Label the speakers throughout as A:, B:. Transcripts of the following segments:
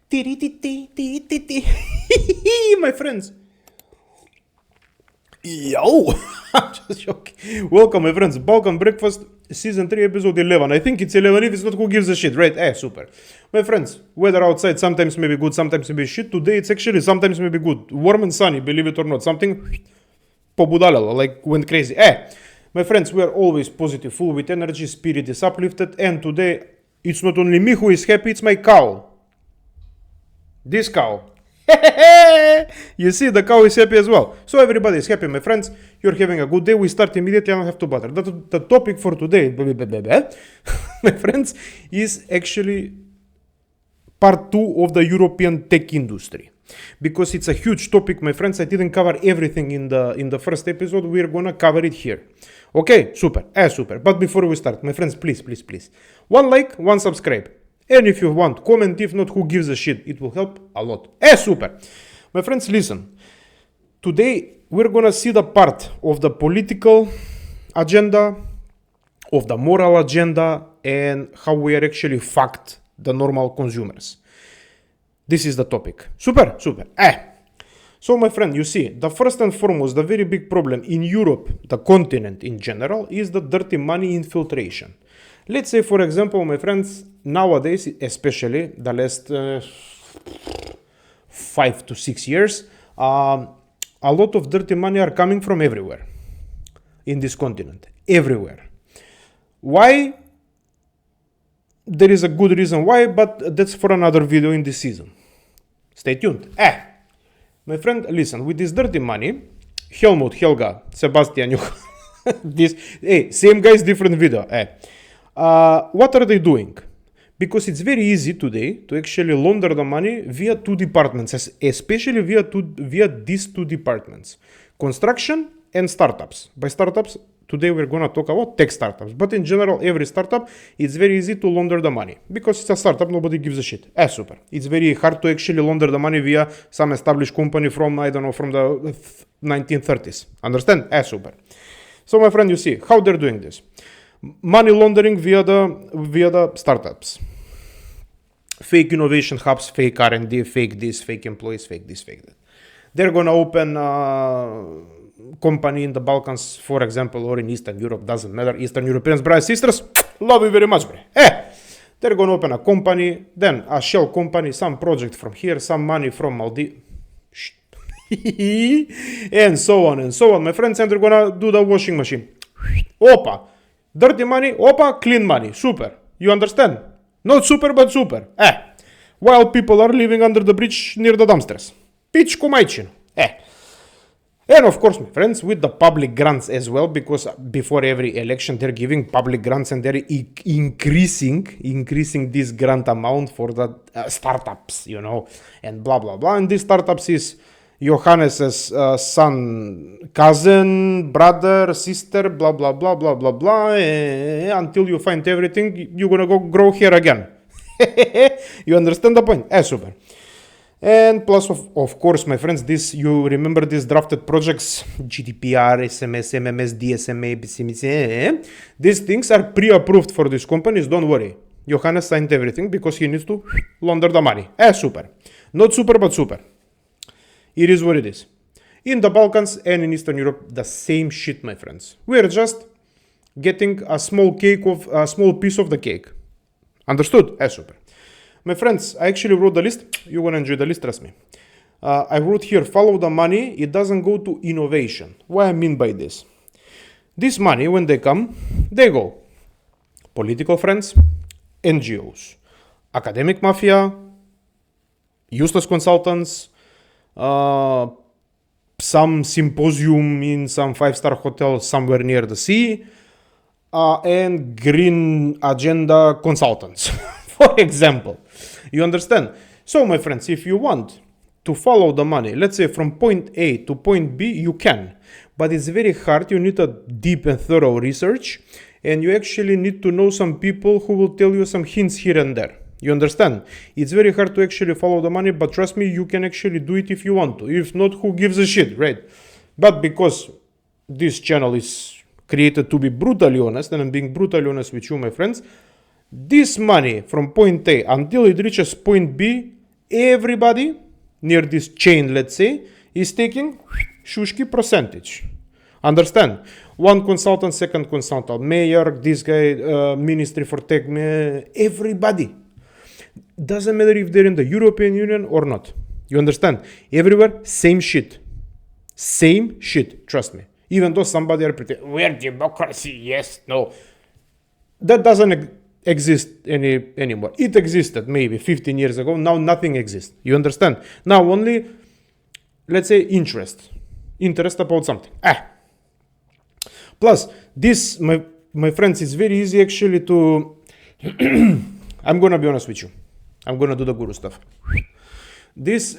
A: My friends. Yo! I'm just joking. Welcome, my friends. Balkan Breakfast, Season 3, Episode 11. I think it's 11. If it's not, who gives a shit, right? Super. My friends, weather outside sometimes may be good, sometimes may be shit. Today it's actually sometimes may be good. Warm and sunny, believe it or not. Something pobudalala, like went crazy. My friends, we are always positive, full with energy, spirit is uplifted. And today, it's not only me who is happy, it's my cow. This cow. You see, the cow is happy as well. So everybody is happy, my friends. You're having a good day. We start immediately. I don't have to bother. The topic for today, my friends, is actually part 2 of the European tech industry. Because it's a huge topic, my friends. I didn't cover everything in the first episode. We're gonna cover it here. Okay, super. Super. But before we start, my friends, please. One like, one subscribe. And if you want, comment. If not, who gives a shit? It will help a lot. Super. My friends, listen. Today, we're gonna see the part of the political agenda, of the moral agenda, and how we are actually fucked, the normal consumers. This is the topic. Super. So, my friend, you see, the first and foremost, the very big problem in Europe, the continent in general, is the dirty money infiltration. Let's say, for example, my friends, nowadays, especially the last 5 to 6 years, a lot of dirty money are coming from everywhere in this continent. Everywhere. Why? There is a good reason why, but that's for another video in this season. Stay tuned. My friend, listen, with this dirty money, Helmut, Helga, Sebastian, same guys, different video. What are they doing? Because it's very easy today to actually launder the money via 2 departments, especially via these 2 departments, construction and startups. By startups, today we're gonna talk about tech startups, but in general, every startup, it's very easy to launder the money because it's a startup, nobody gives a shit. Super. It's very hard to actually launder the money via some established company from, I don't know, from the 1930s. Understand? Super. So my friend, you see how they're doing this. Money laundering via the startups. Fake innovation hubs, fake R&D, fake this, fake employees, fake this, fake that. They're gonna open company in the Balkans, for example, or in Eastern Europe, doesn't matter. Eastern Europeans, brothers, sisters, love you very much, bro. They're gonna open a company, then a shell company, some project from here, some money from Maldives, and so on, my friends, and they're gonna do the washing machine. Opa, dirty money, opa, clean money, super. You understand? Not super, but super. While people are living under the bridge near the dumpsters. Pitch cumaicin. And of course, my friends, with the public grants as well, because before every election they're giving public grants and they're increasing this grant amount for the startups, and blah blah blah. And these startups is Johannes's son, cousin, brother, sister, blah blah blah blah blah blah. Until you find everything, you're gonna go grow hair again. You understand the point? Super. And plus, of course, my friends, you remember these drafted projects, GDPR, SMS, MMS, DSMA, BCMC, these things are pre-approved for these companies, don't worry. Johannes signed everything because he needs to launder the money. Super. Not super, but super. It is what it is. In the Balkans and in Eastern Europe, the same shit, my friends. We are just getting a small piece of the cake. Understood? Super. My friends, I actually wrote the list. You're going to enjoy the list, trust me. I wrote here, follow the money. It doesn't go to innovation. What I mean by this? This money, when they come, they go. Political friends, NGOs, academic mafia, useless consultants, some symposium in some 5-star hotel somewhere near the sea, and green agenda consultants, for example. You understand? So, my friends, if you want to follow the money, let's say from point A to point B, you can. But it's very hard. You need a deep and thorough research. And you actually need to know some people who will tell you some hints here and there. You understand? It's very hard to actually follow the money, but trust me, you can actually do it if you want to. If not, who gives a shit, right? But because this channel is created to be brutally honest, and I'm being brutally honest with you, my friends, this money from point A until it reaches point B Everybody near this chain, let's say, is taking shushki percentage. Understand? One consultant, second consultant, mayor, this guy, ministry for tech, everybody. Doesn't matter if they're in the European Union or not. You understand? Everywhere, same shit. Same shit, trust me. Even though somebody are pretending, we're democracy, yes, no. That doesn't exist anymore. It existed maybe 15 years ago. Now nothing exists. You understand? Now only, let's say, interest about something. Plus, this, my friends, it's very easy actually to... I'm gonna be honest with you. I'm gonna do the guru stuff. This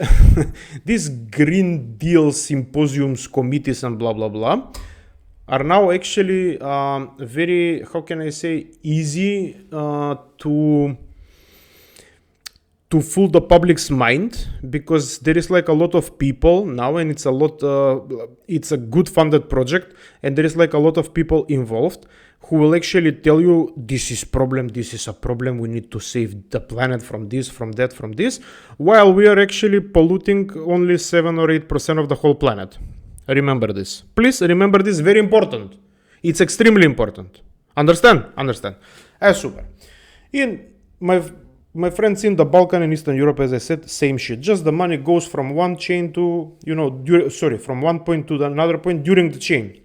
A: Green Deal symposiums, committees, and blah blah blah are now actually very, how can I say, easy to fool the public's mind, because there is like a lot of people now, and it's a good funded project, and there is like a lot of people involved who will actually tell you this is a problem, we need to save the planet from this, from that, from this, while we are actually polluting only 7 or 8% of the whole planet. Remember this. Please remember this, very important. It's extremely important. Understand? Super. In my friends in the Balkan and Eastern Europe, as I said, same shit. Just the money goes from one chain to, from one point to another point during the chain.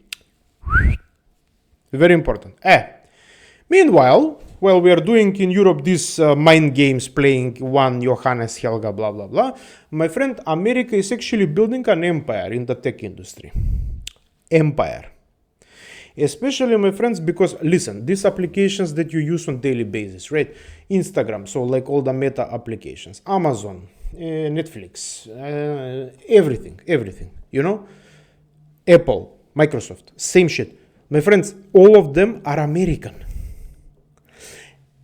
A: Very important. Meanwhile, while we are doing in Europe these mind games, playing one Johannes, Helga, blah, blah, blah, my friend, America is actually building an empire in the tech industry. Empire. Especially, my friends, because, listen, these applications that you use on daily basis, right? Instagram, so like all the meta applications, Amazon, Netflix, everything, Apple, Microsoft, same shit. My friends, all of them are American.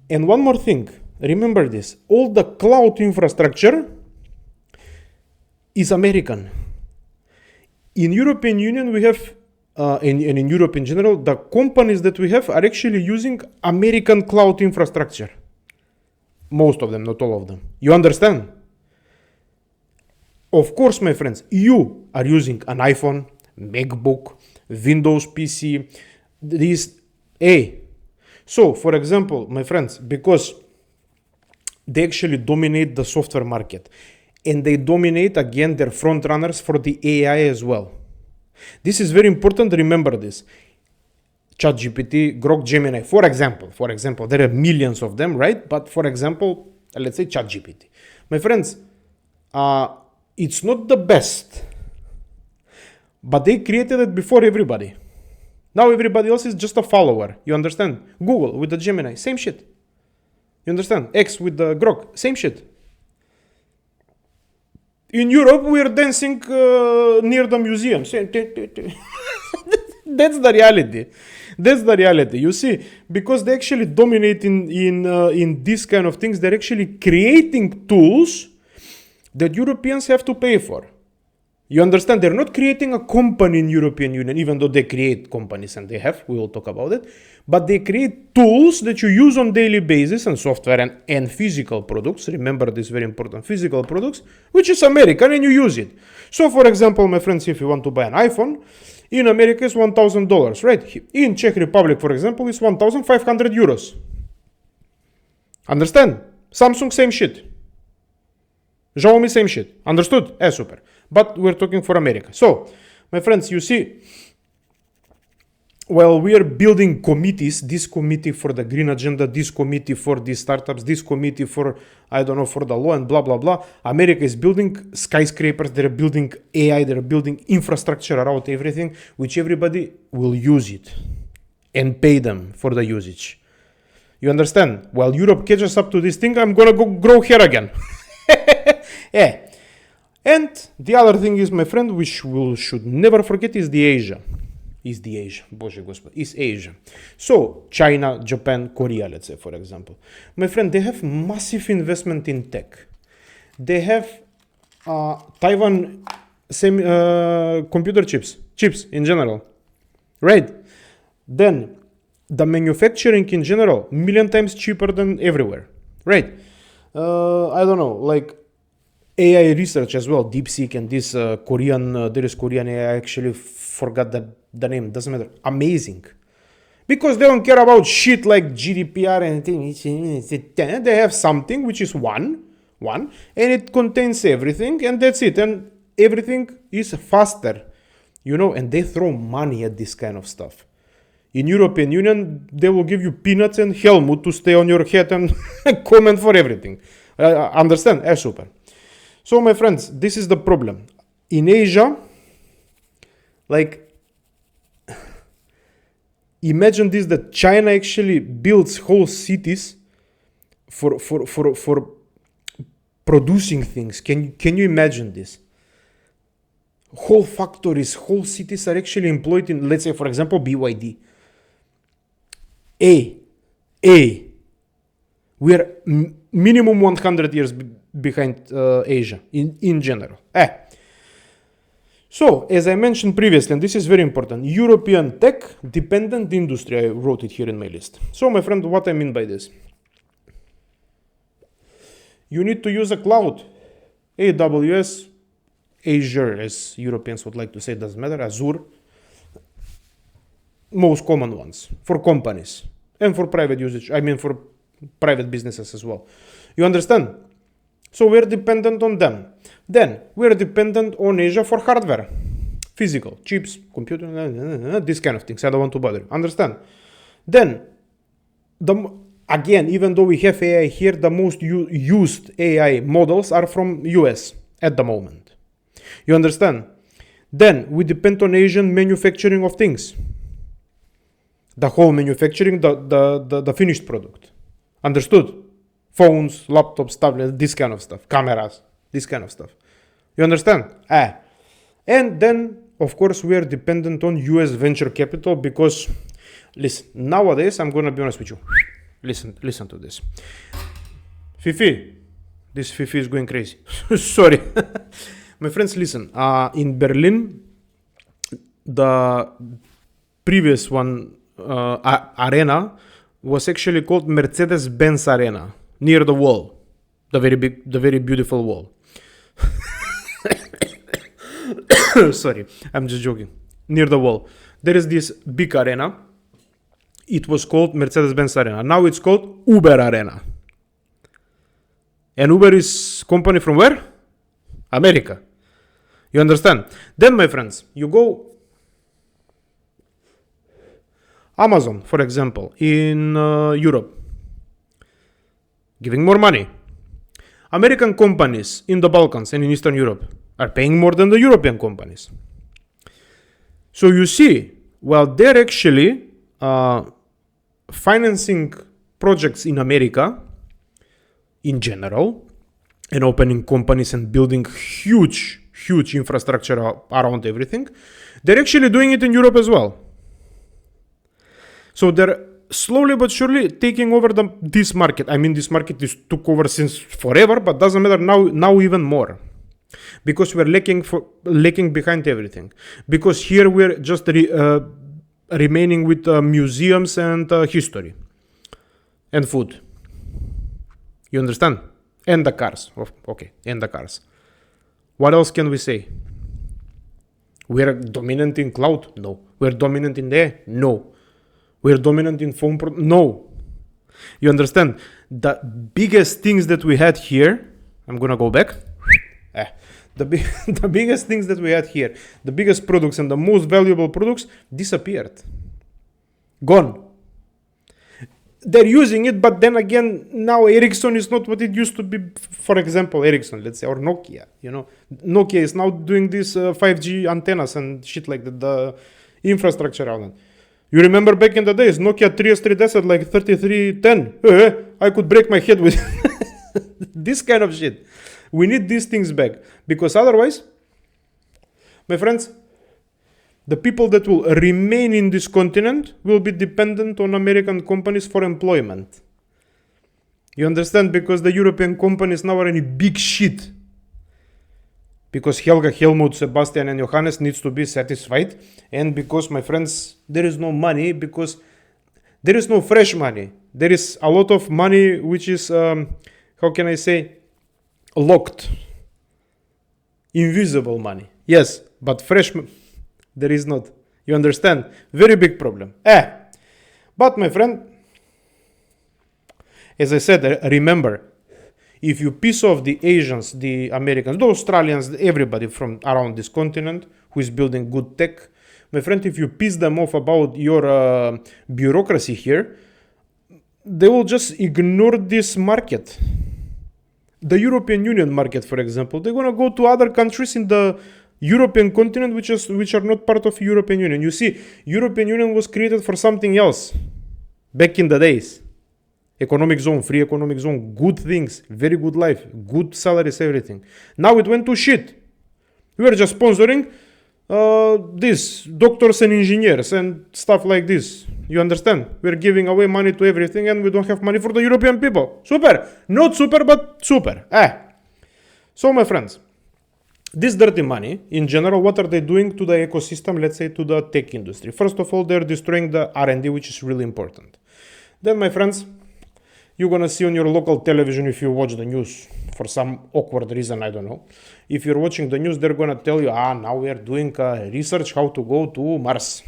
A: And one more thing, remember this, all the cloud infrastructure is American. In European Union, we have, and in Europe in general, the companies that we have are actually using American cloud infrastructure. Most of them, not all of them. You understand? Of course, my friends, you are using an iPhone, MacBook, Windows PC, So, for example, my friends, because they actually dominate the software market, and they dominate, again, they're front runners for the AI as well. This is very important, remember this. ChatGPT, Grok, Gemini, for example, there are millions of them, right? But for example, let's say ChatGPT. My friends, it's not the best, but they created it before everybody. Now everybody else is just a follower. You understand? Google with the Gemini, same shit. You understand? X with the Grok, same shit. In Europe, we are dancing near the museum. That's the reality. You see, because they actually dominate in this kind of things, they're actually creating tools that Europeans have to pay for. You understand? They're not creating a company in European Union, even though they create companies, and they have. We will talk about it. But they create tools that you use on daily basis, and software and physical products. Remember this, very important, physical products, which is American, and you use it. So, for example, my friends, if you want to buy an iPhone, in America it's $1,000, right? In Czech Republic, for example, it's 1,500 euros. Understand? Samsung, same shit. Xiaomi, same shit. Understood? Super. But we're talking for America. So, my friends, you see, while we are building committees, this committee for the green agenda, this committee for the startups, this committee for, for the law and blah, blah, blah, America is building skyscrapers, they're building AI, they're building infrastructure around everything, which everybody will use it and pay them for the usage. You understand? While Europe catches up to this thing, I'm gonna go grow hair again. Yeah. And the other thing is, my friend, which we should never forget, is Asia. So, China, Japan, Korea, let's say, for example. My friend, they have massive investment in tech. They have Taiwan computer chips in general, right? Then, the manufacturing in general, million times cheaper than everywhere, right? AI research as well, DeepSeek and this Korean, there is Korean AI, I actually forgot the name, doesn't matter. Amazing. Because they don't care about shit like GDPR and things. They have something which is one, and it contains everything, and that's it. And everything is faster, and they throw money at this kind of stuff. In European Union, they will give you peanuts and helmet to stay on your head and comment for everything. Understand? Super. So, my friends, this is the problem. In Asia, imagine this, that China actually builds whole cities for producing things. Can you imagine this? Whole factories, whole cities are actually employed in, let's say, for example, BYD. We are minimum 100 years behind Asia in general. So, as I mentioned previously, and this is very important, European tech-dependent industry, I wrote it here in my list. So, my friend, what I mean by this? You need to use a cloud, AWS, Azure, as Europeans would like to say, doesn't matter, Azure, most common ones for companies and for private usage, for private businesses as well. You understand? So we're dependent on them. Then we're dependent on Asia for hardware, physical, chips, computer, this kind of things. I don't want to bother. Understand? Then, again, even though we have AI here, the most used AI models are from US at the moment. You understand? Then we depend on Asian manufacturing of things. The whole manufacturing, the finished product. Understood? Phones, laptops, tablets, this kind of stuff. Cameras, this kind of stuff. You understand? And then, of course, we are dependent on US venture capital because, listen, nowadays, I'm going to be honest with you. Listen to this. Fifi. This Fifi is going crazy. Sorry. My friends, listen. In Berlin, the previous one, arena, was actually called Mercedes-Benz Arena, near the wall, the very beautiful wall. Sorry, I'm just joking. Near the wall, there is this big arena. It was called Mercedes-Benz Arena. Now it's called Uber Arena. And Uber is company from where? America. You understand? Then, my friends, you go Amazon, for example, in Europe, giving more money. American companies in the Balkans and in Eastern Europe are paying more than the European companies. So you see, while they're actually financing projects in America in general and opening companies and building huge infrastructure around everything, they're actually doing it in Europe as well. So they're slowly but surely taking over this market. This market is took over since forever, but doesn't matter now even more. Because we're lacking behind everything. Because here we're just remaining with museums and history. And food. You understand? And the cars. Okay, and the cars. What else can we say? We're dominant in cloud? No. We're dominant in AI? No. We're dominant in phone? No. You understand? The biggest things that we had here, I'm going to go back. The biggest things that we had here, the biggest products and the most valuable products disappeared. Gone. They're using it, but then again, now Ericsson is not what it used to be. For example, Ericsson, let's say, or Nokia. Nokia is now doing these 5G antennas and shit like that, the infrastructure around it. You remember back in the days, Nokia 3S3 had like 3310. I could break my head with this kind of shit. We need these things back. Because otherwise, my friends, the people that will remain in this continent will be dependent on American companies for employment. You understand? Because the European companies now are in big shit. Because Helga, Helmut, Sebastian and Johannes needs to be satisfied. And because, my friends, there is no money, because there is no fresh money. There is a lot of money which is, how can I say, locked. Invisible money. Yes, but fresh there is not. You understand? Very big problem. But my friend, as I said, remember, if you piss off the Asians, the Americans, the Australians, everybody from around this continent who is building good tech, my friend, if you piss them off about your bureaucracy here, they will just ignore this market. The European Union market, for example, they're gonna go to other countries in the European continent which are not part of European Union. You see, European Union was created for something else back in the days. Economic zone, free economic zone, good things, very good life, good salaries, everything. Now it went to shit. We are just sponsoring this, doctors and engineers and stuff like this. You understand? We're giving away money to everything and we don't have money for the European people. Super! Not super, but super. So my friends, this dirty money, in general, what are they doing to the ecosystem, let's say to the tech industry? First of all, they're destroying the R&D, which is really important. Then, my friends, you're gonna see on your local television, if you watch the news, for some awkward reason, I don't know. If you're watching the news, they're gonna tell you, now we are doing research how to go to Mars.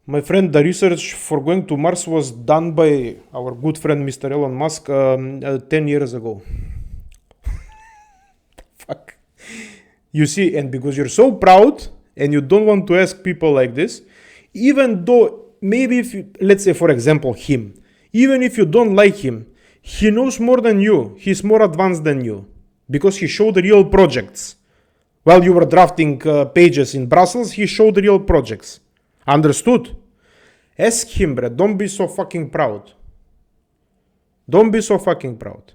A: My friend, the research for going to Mars was done by our good friend Mr. Elon Musk 10 years ago. Fuck. You see, and because you're so proud and you don't want to ask people like this, even though maybe if you, let's say for example him, even if you don't like him, he knows more than you, he's more advanced than you, because he showed real projects. While you were drafting pages in Brussels, he showed real projects. Understood? Ask him, bro. Don't be so fucking proud. Don't be so fucking proud.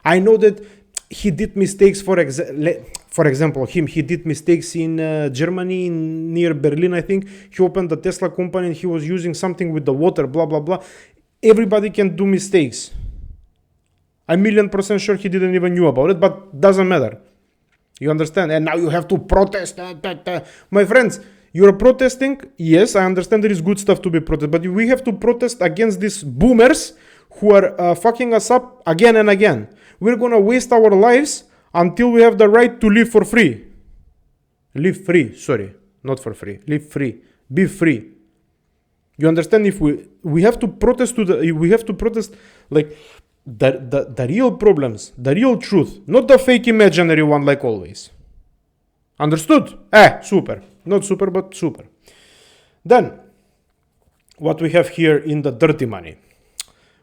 A: I know that he did mistakes, for example, he did mistakes in Germany, near Berlin, I think. He opened the Tesla company and he was using something with the water, blah, blah, blah. Everybody can do mistakes. I'm 1,000,000% sure he didn't even knew about it, but doesn't matter. You understand? And now you have to protest. My friends, you're protesting. Yes, I understand there is good stuff to be protested, but we have to protest against these boomers who are fucking us up again and again. We're gonna waste our lives until we have the right to live for free. Live free, sorry, not for free. Live free. Be free. You understand? If we have to protest we have to protest like the real problems, the real truth, not the fake imaginary one like always. Understood? Super. Not super, but super. Then, what we have here in the dirty money.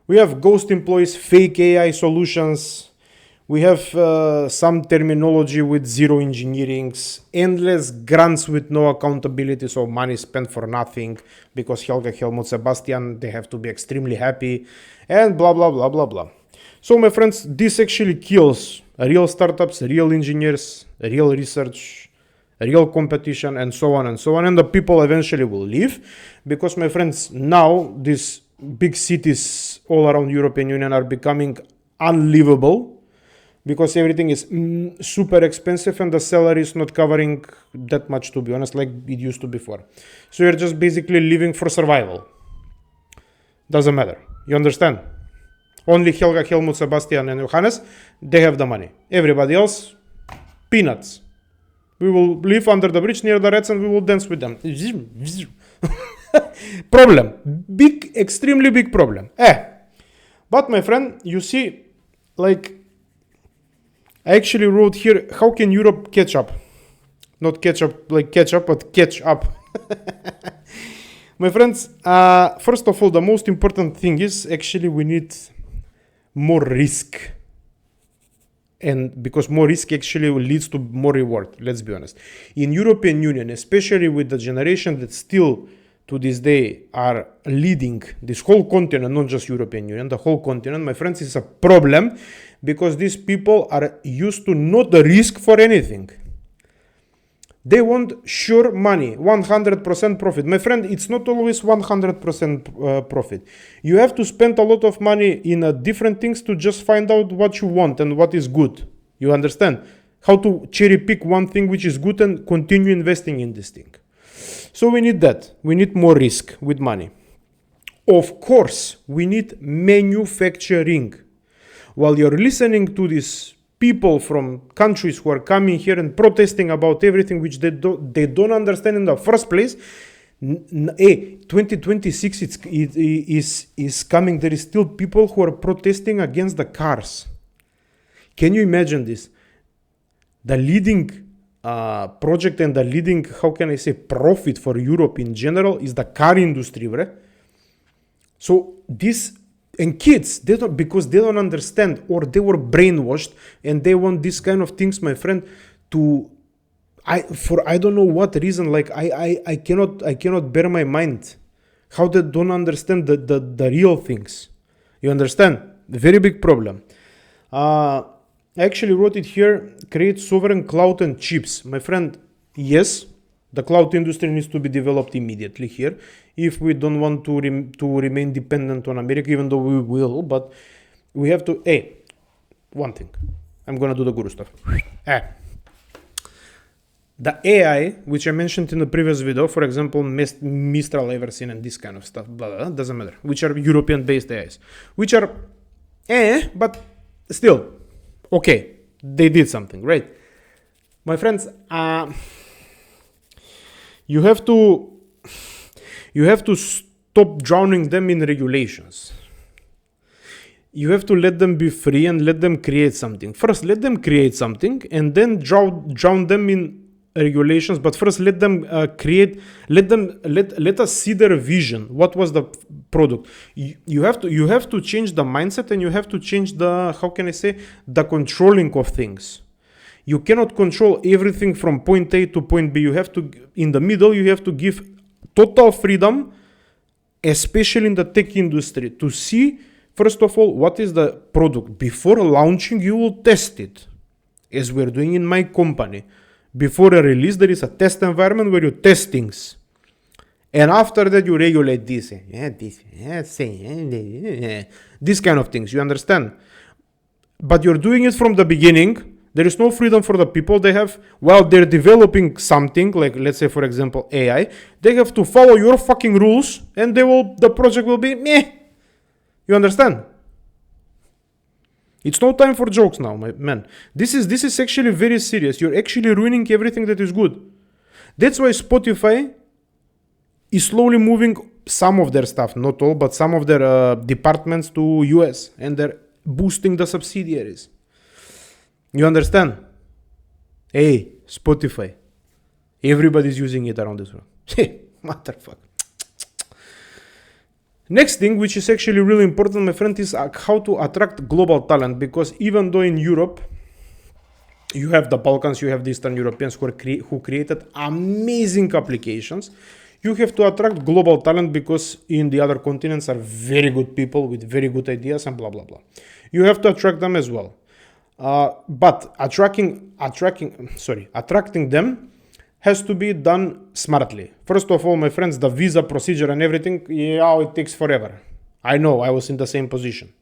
A: We have ghost employees, fake AI solutions. We have some terminology with zero engineerings, endless grants with no accountability, so money spent for nothing, because Helga, Helmut, Sebastian, they have to be extremely happy, and blah, blah, blah, blah, blah. So, my friends, this actually kills real startups, real engineers, real research, real competition, and so on and so on. And the people eventually will leave, because, my friends, now these big cities all around European Union are becoming unlivable, because everything is super expensive and the salary is not covering that much, to be honest, like it used to before. So you're just basically living for survival. Doesn't matter. You understand? Only Helga, Helmut, Sebastian, and Johannes, they have the money. Everybody else, peanuts. We will live under the bridge near the rats and we will dance with them. Problem. Big, extremely big problem. But my friend, you see, like, I actually wrote here, how can Europe catch up? Not catch up like ketchup, but catch up. My friends, first of all, the most important thing is actually we need more risk. And because more risk actually leads to more reward, let's be honest. In European Union, especially with the generation that still to this day are leading this whole continent, not just European Union, the whole continent, my friends, is a problem, because these people are used to not the risk for anything. They want sure money, 100% profit. My friend, it's not always 100% profit. You have to spend a lot of money in different things to just find out what you want and what is good. You understand? How to cherry pick one thing which is good and continue investing in this thing. So we need that. We need more risk with money. Of course, we need manufacturing. While you're listening to these people from countries who are coming here and protesting about everything which they don't understand in the first place. 2026 is coming. There is still people who are protesting against the cars. Can you imagine this? The leading project and the leading, how can I say, profit for Europe in general is the car industry, right? So this, and kids, they don't, because they don't understand, or they were brainwashed and they want this kind of things, my friend, to for I don't know what reason, like I cannot bear my mind how they don't understand the real things. You understand? Very big problem. I actually wrote it here, create sovereign cloud and chips. My friend, yes, the cloud industry needs to be developed immediately here if we don't want to remain dependent on America, even though we will, but we have to, one thing, I'm gonna do the guru stuff. The AI, which I mentioned in the previous video, for example, Mistral, Everseen, and this kind of stuff, blah, blah, doesn't matter, which are European-based AIs, which are, but still, okay, they did something, right? My friends, you have to stop drowning them in regulations. You have to let them be free and let them create something. First, let them create something and then drown them in regulations. But first, let them create. Let us see their vision. What was the product? You have to change the mindset, and you have to change the, how can I say, the controlling of things. You cannot control everything from point A to point B. You have to, in the middle, you have to give total freedom, especially in the tech industry, to see, first of all, what is the product. Before launching, you will test it, as we're doing in my company. Before a release, there is a test environment where you test things. And after that, you regulate this kind of things, you understand? But you're doing it from the beginning. There is no freedom for the people. They have, while they're developing something, like let's say, for example, AI, they have to follow your fucking rules, and the project will be meh. You understand? It's no time for jokes now, my man. This is actually very serious. You're actually ruining everything that is good. That's why Spotify is slowly moving some of their stuff, not all, but some of their departments to US, and they're boosting the subsidiaries. You understand? Hey, Spotify. Everybody's using it around this world. Motherfucker. Next thing, which is actually really important, my friend, is how to attract global talent. Because even though in Europe, you have the Balkans, you have the Eastern Europeans who created amazing applications, you have to attract global talent, because in the other continents are very good people with very good ideas and blah, blah, blah. You have to attract them as well. But attracting them has to be done smartly. First of all, my friends, the visa procedure and everything, it takes forever. I know, I was in the same position.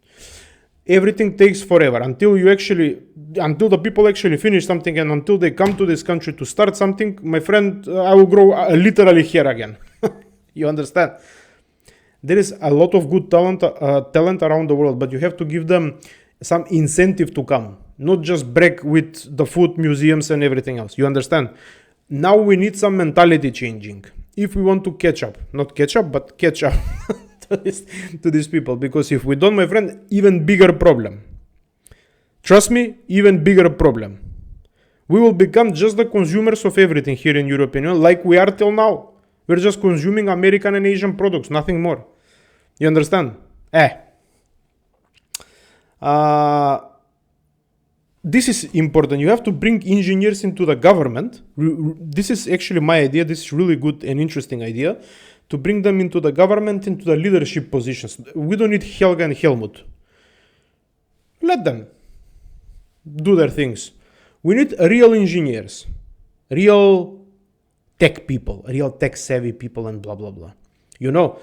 A: Everything takes forever until the people actually finish something, and until they come to this country to start something, my friend, I will grow literally here again. You understand? There is a lot of good talent around the world, but you have to give them some incentive to come, not just break with the food museums and everything else. You understand? Now we need some mentality changing if we want to catch up to these people, because if we don't, my friend, even bigger problem. Trust me, even bigger problem. We will become just the consumers of everything here in European Union, like we are till now. We're just consuming American and Asian products, nothing more. You understand? This is important. You have to bring engineers into the government. This is actually my idea. This is really good and interesting idea, to bring them into the government, into the leadership positions. We don't need Helga and Helmut. Let them do their things. We need real engineers, real tech people, real tech savvy people, and blah, blah, blah. You know,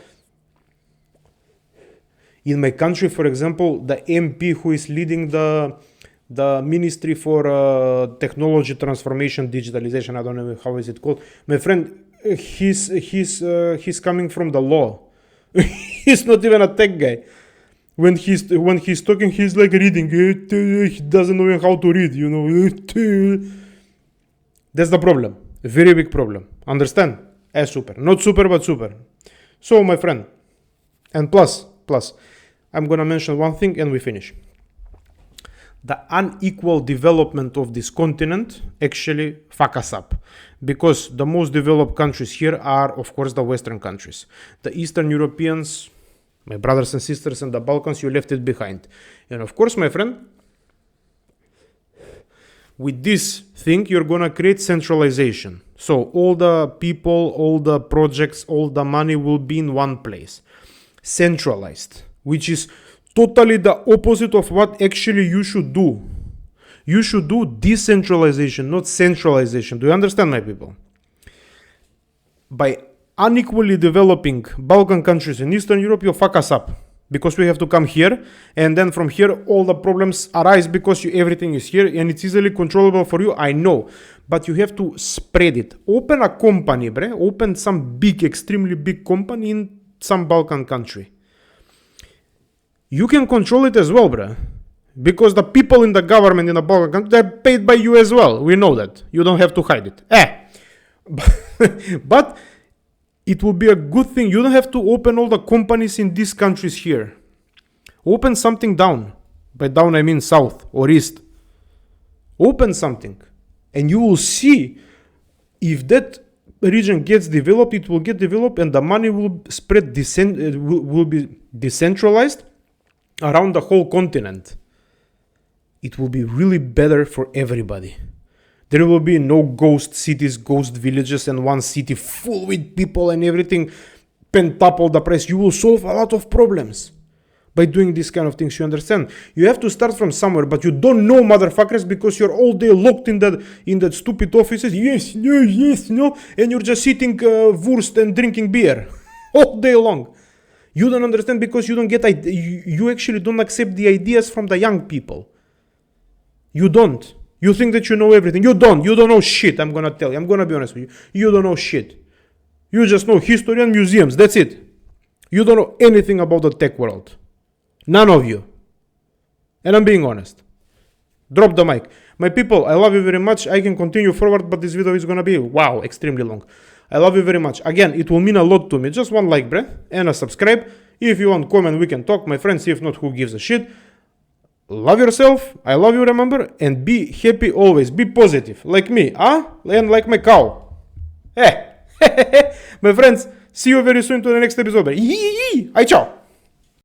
A: in my country, for example, the MP who is leading the Ministry for Technology Transformation, Digitalization, I don't know how is it called. My friend, he's coming from the law. He's not even a tech guy. when he's talking, he's like reading. He doesn't know how to read, you know. That's the problem. A very big problem. Understand? Super. Not super, but super. So, my friend, and plus, I'm gonna mention one thing and we finish. The unequal development of this continent actually fuck us up, because the most developed countries here are, of course, the Western countries. The Eastern Europeans, my brothers and sisters in the Balkans, you left it behind. And of course, my friend, with this thing, you're gonna create centralization. So all the people, all the projects, all the money will be in one place. Centralized, which is totally the opposite of what actually you should do. You should do decentralization, not centralization. Do you understand, my people? By unequally developing Balkan countries in Eastern Europe, you fuck us up. Because we have to come here, and then from here all the problems arise because everything is here and it's easily controllable for you, I know. But you have to spread it. Open a company, bre. Open some big, extremely big company in some Balkan country. You can control it as well, bre. Because the people in the government in the Balkan country, they're paid by you as well. We know that. You don't have to hide it. But it will be a good thing. You don't have to open all the companies in these countries here. Open something down. By down I mean south or east. Open something. And you will see if that region gets developed, it will get developed and the money will spread, will be decentralized around the whole continent. It will be really better for everybody. There will be no ghost cities, ghost villages, and one city full with people and everything pentaple the price. You will solve a lot of problems by doing these kind of things. You understand? You have to start from somewhere, but you don't know, motherfuckers, because you're all day locked in that stupid offices. Yes, no, and you're just eating wurst and drinking beer all day long. You don't understand because you don't get. You actually don't accept the ideas from the young people. You don't. You think that you know everything. You don't. You don't know shit, I'm gonna tell you. I'm gonna be honest with you. You don't know shit. You just know history and museums. That's it. You don't know anything about the tech world. None of you. And I'm being honest. Drop the mic. My people, I love you very much. I can continue forward, but this video is gonna be, wow, extremely long. I love you very much. Again, it will mean a lot to me. Just one like, bruh, and a subscribe. If you want comment, we can talk, my friends. If not, who gives a shit? Love yourself, I love you, remember, and be happy always, be positive, like me, and like my cow. My friends, see you very soon to the next episode. Ciao.